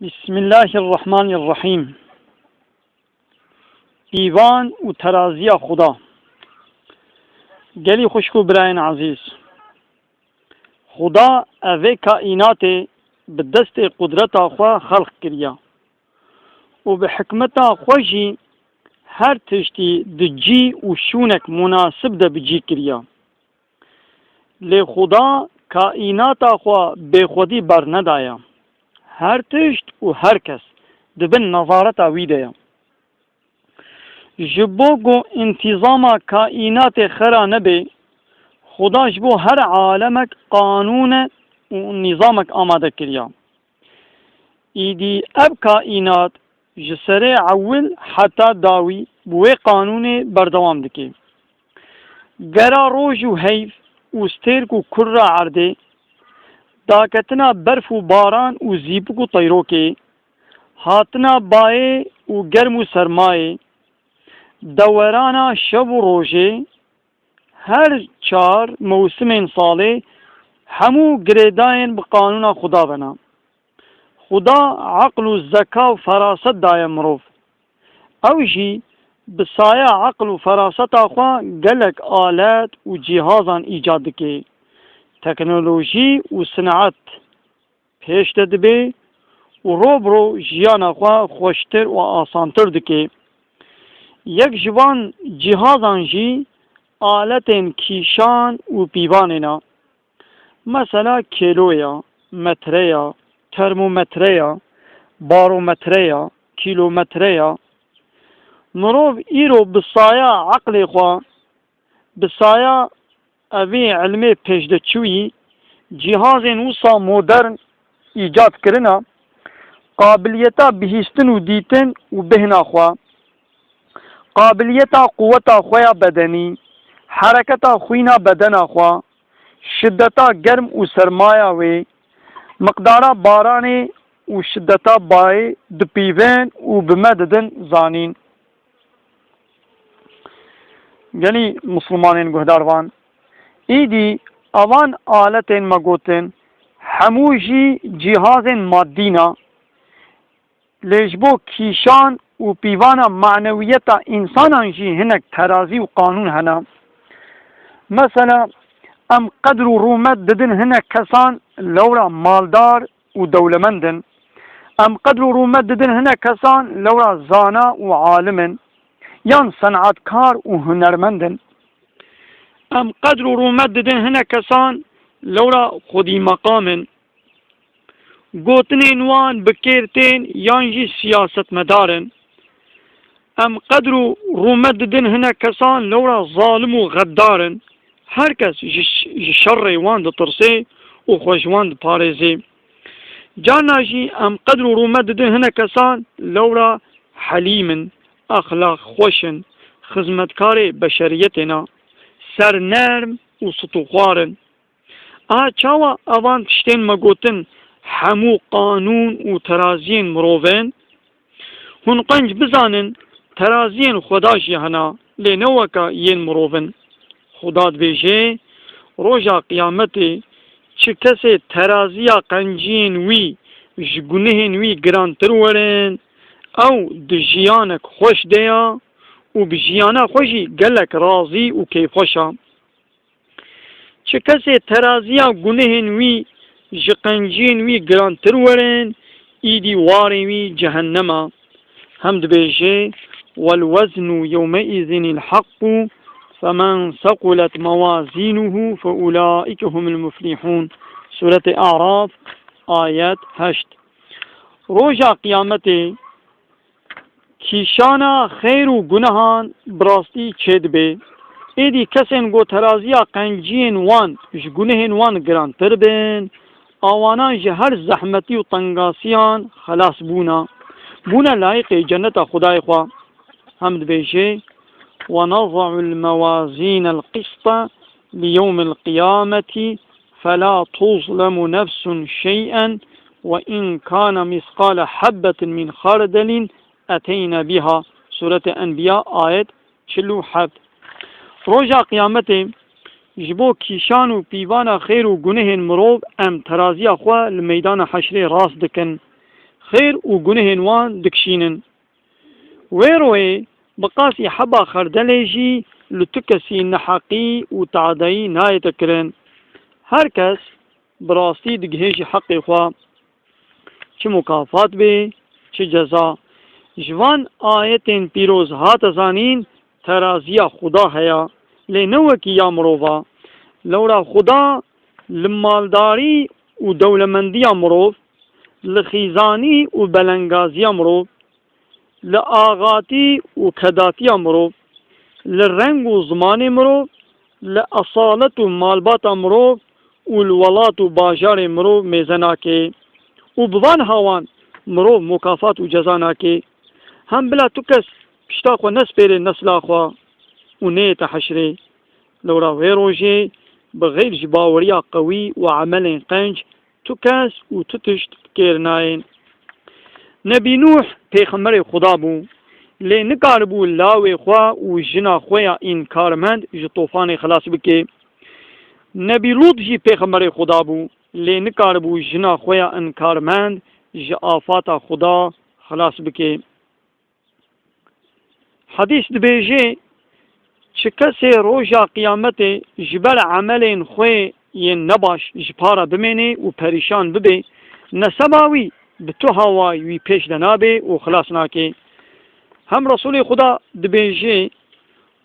بسم الله الرحمن الرحیم. ایوان و ترازی خدا. گلی خوشکو براین عزیز. خدا اوه کائنات به دست قدرت خوا خلق کریا و به حکمت خوشی هر تشتی دجی و شونک مناسب ده بجی کریا. لی خدا کائنات خوا به خودی بر ندایا. هر تشت و هر کس دبن نظارت ویده. جبو گو انتظام کائنات خرا نبی، خدا جبو هر عالمک قانون و نظامک آماده کریا. ایدی اب کائنات جسر اول حتی داوی بوی قانون بردوام دکی. گرا روج و حیف و سترک و کر عرده، داکتنا برف و باران و زیبک و طیروکی، هاتنا بای و گرم و سرمای، دورانا شب و روژه، هر چار موسم ساله همو گریداین بقانون خدا بنا. خدا عقل و ذکا و فراست دای مروف. اوجی بسایه عقل و فراست آخوا گلک آلات و جهازان ایجاد که تکنولوژی و صنعت پیش دبی و روبرو جیان آخوا خوشتر و آسانتر دکه. یک جوان جهازان جی آلتین کیشان و پیوانینا، مثلا کیلویا، متریا، ترمومتریا، بارومتریا، کیلومتریا. مروف ایرو بسایه عقل خوا، بسایه اوی علمی پیشدچوی جهاز نوسا مدرن ایجاد کرنا، قابلیتا بهیستن و دیتن و بهنا خوا، قابلیتا قوتا خویا بدنی، حرکتا خوینا بدنا خوا، شدتا گرم و سرمایا وی، مقدارا بارانی و شدتا بای دپیوین و بمددن زانین. یعنی مسلمانین گهداروان ایدی اوان آلتین مگوتن هموجی جهاز مادینا، لیجبو کیشان و پیوانا معنویتا انسانان جی هنک ترازی و قانون هنا. مثلا ام قدر و رومت ددن هنک کسان لورا مالدار و دولمندن، ام قدر و رومت ددن هنک کسان لورا زانا و عالمن یان صنعتکار و هنرمندن. ام قدر و رومت ددن هنک کسان لورا خودی مقامن، گوتنین وان بکیرتین یانجی سیاست مدارن. ام قدر و رومت ددن هنک کسان لورا ظالم و غدارن، هر کس شر وان ده ترسه و خوش وان ده پارزه. جاناجی ام قدر و رومت ددن هنک کسان لورا حلیمن، اخلاق خوشن، خدمتکار بشریتنا، سر نرم و سطوخوارن. چاوا اوان تشتین مگوتن همو قانون و ترازین مروفین، هن قنج بزانن ترازین خداشی هنا لینوکا ین مروفن. خدا بیجه روژا قیامتی چه کسی ترازیا قنجین وی جگونهن وی گرانتر ورن او دجیانک خوش دیا و بجیانا خوشی گلک راضی و کیفوشا. چه کسی ترازیا گونهن وی جقنجین وی گرانتر ورن ایدی واری وی جهنما. همد بیجه والوزن يومئذ الحق فمن ثقلت موازينه فأولئك هم المفلحون. سورة اعراف آیت 8. روژا قیامت کیشانا خیر و گناهان براستی چید بی. ایدی کسین گو ترازیا قنجین وان جگونهن وان گرانتر بین، آوانان جه هر زحمتی و تنگاسیان خلاص بونا لایق جنت خدای خواه. حمد بیشه ونضع الموازين القسط ليوم القيامة فلا تظلم نفس شيئا وإن كان مثقال حبة من خردل أتينا بها. سورة انبیاء آیت 47. روژا قیامت جبو کیشان و پیوانا خیر و گنه مروب ام ترازی خواه لمیدان حشر راست دکن، خير وجنهن وان دكشينن ويروي بقاسي حبا خردليجي لتكسي نحقي وتعدي ناي تكرن هركس براستي دقهيجي حقي خوا چه مكافات بي چه جزا جوان آيتين پیروز هات زانين ترازيا خدا هيا لنوكي يا مروفا لورا خدا لمالداري ودولمنديا مروف لخيزاني وبلنغازيا مروف لآغاتي وكداتيا مروف للرنگ وزمان مروف لأصالة مالبات مروف والولات وباجار مروف ميزناكي وبوان هاوان مروف مكافات وجزاناكي هم بلا تكس بشتاق ونسبر نسلاخوا ونيت حشري لورا ويروجي بغير جباوريا قوي وعمل قنج تكس وتتشت كيرناين نبي نوح پیغمبر خدا بو لي نقاربو لاوي خوا وجنا خويا انكارمند ج طوفان خلاص بكي نبي لوط جي پیغمبر خدا بو لي نقاربو جنا خويا انكارمند ج آفات خدا خلاص بكي حديث دبيجي چكسي روجا قيامته جبل عملين خوي ين نباش جپارا بميني و پريشان ببي نسباوي بتو هواي وي پیش دنابي و خلاص ناكي هم رسول خدا دبيجي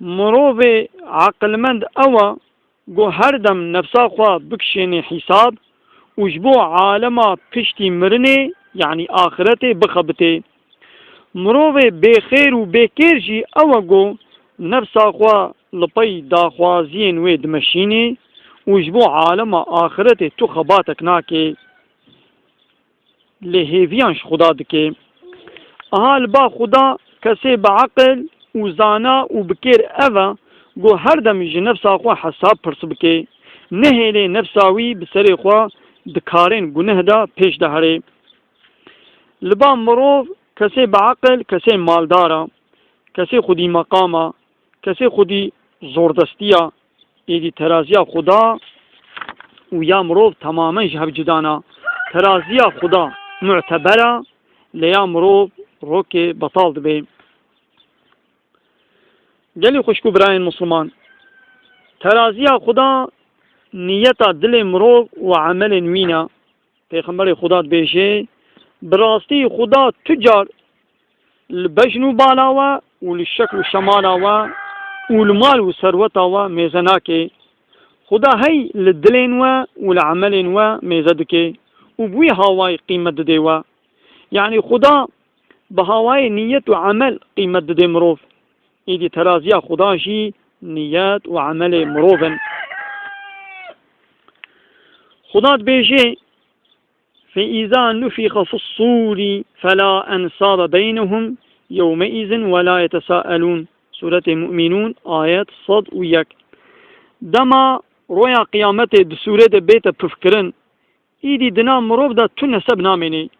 مروف عقلمند اوا گو هر دم نفسا خوا بكشيني حساب وجبو عالما پشتي مرني يعني آخرته بخبته مروف بخير و بكير جي اوا گو نفسا خوا لپي داخوازين ويد مشيني وجبو عالما آخرته تو خباتك ناكي لهيفيانش خدا دكي اهال با خدا كسي بعقل وزانا وبكير اوا گو هر دم جي نفسا خوا حساب پرس بكي نهيلي نفساوي بسري خوا دكارين گنه دا پیش دهري لبا مروف كسي بعقل كسي مالدارا كسي خودي مقاما كسي خودي زوردستيا ايدي ترازيا خدا ويا مروف تماما جهب جدانا ترازيا خدا معتبرة ليا مروف روكي بطال دبي قالي خوشكو براين مسلمان ترازيا خدا نيتا دل مروف وعمل نوينا پیغمبر خدا بيجي براستي خدا تجار البجنو بالاوا وللشكل شمالاوا والمال وثروتاوا ميزناكي خدا هي للدلين والعملين ميزدكي وبوي هواي قيمة ديوا يعني خدا بهواي نية وعمل قيمة دي مروف ايدي ترازيا خدا جي نيات وعمل مروفن خدا بيجي فإذا نفخ في الصور فلا أنصاب بينهم يومئذ ولا يتساءلون سورة المؤمنون آيات صد ويك دما رويا قيامته بسورة بيت بفكرن ايدي دنا مروف دا تو نسب ناميني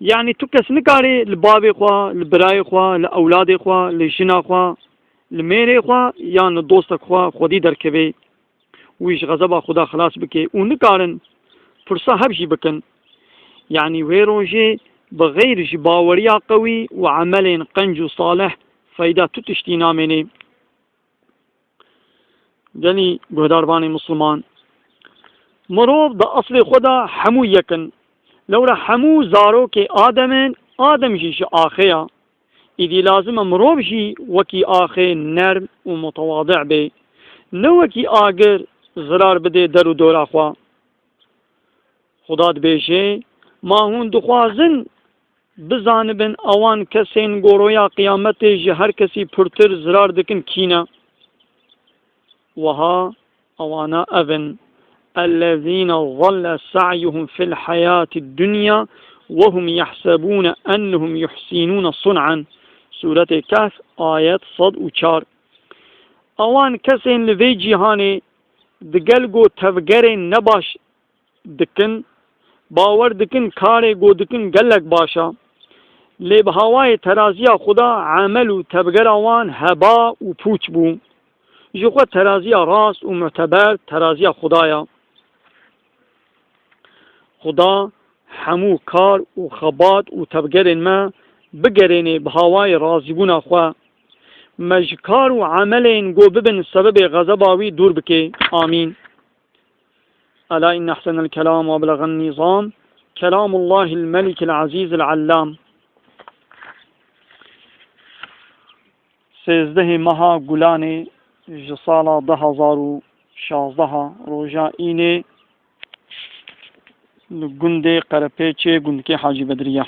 يعني تو كس نكاري لبابي خوا لبراي خوا لأولادي خوا لجنا خوا لميري خوا يعني دوستك خوا خودي دركبي ويش غضبا خدا خلاص بكي ونكارن فرصة هبجي بكن يعني ويروجي بغير جباوريا قوي وعمل قنج صالح فايدة تتشتي ناميني جاني بهدارباني مسلمان مروف دا أصل خدا حمو يكن لورا حمو زارو كي آدم جيش آخيا إذي لازم مروف جي وكي آخي نرم ومتواضع بي نوكي آقر زرار بده درو دورا خوا خدا بيجي ما هون دخوازن بزانبن اوان کسین گورویا قیامت جه هر کسی پرتر زرار دکن کینا وها اوانا اذن الذين ظل سعيهم في الحياة الدنيا وهم يحسبون أنهم يحسنون صنعا سورة كهف آيات صد وچار اوان کسین لوی جهانی دگلگو تفگرین نباش دکن باور دکن کار گو دکن گلک باشا لی بهوای ترازیا خدا عمل و تبگر آوان هبا و پوچ بو جو خود ترازیا راست و معتبر ترازیا خدایا خدا همو كار وخبات وتبقرن ما بقرن بهواي رازبون أخوا مجكار وعملين قو ببن السبب غضباوي دور بكي آمين. ألا إن أحسن الكلام وابلغ النظام كلام الله الملك العزيز العلام. 13 مها گلان جسالا 2016 روجا اینه گنده قرپیچه گندکی حاجی بدریه.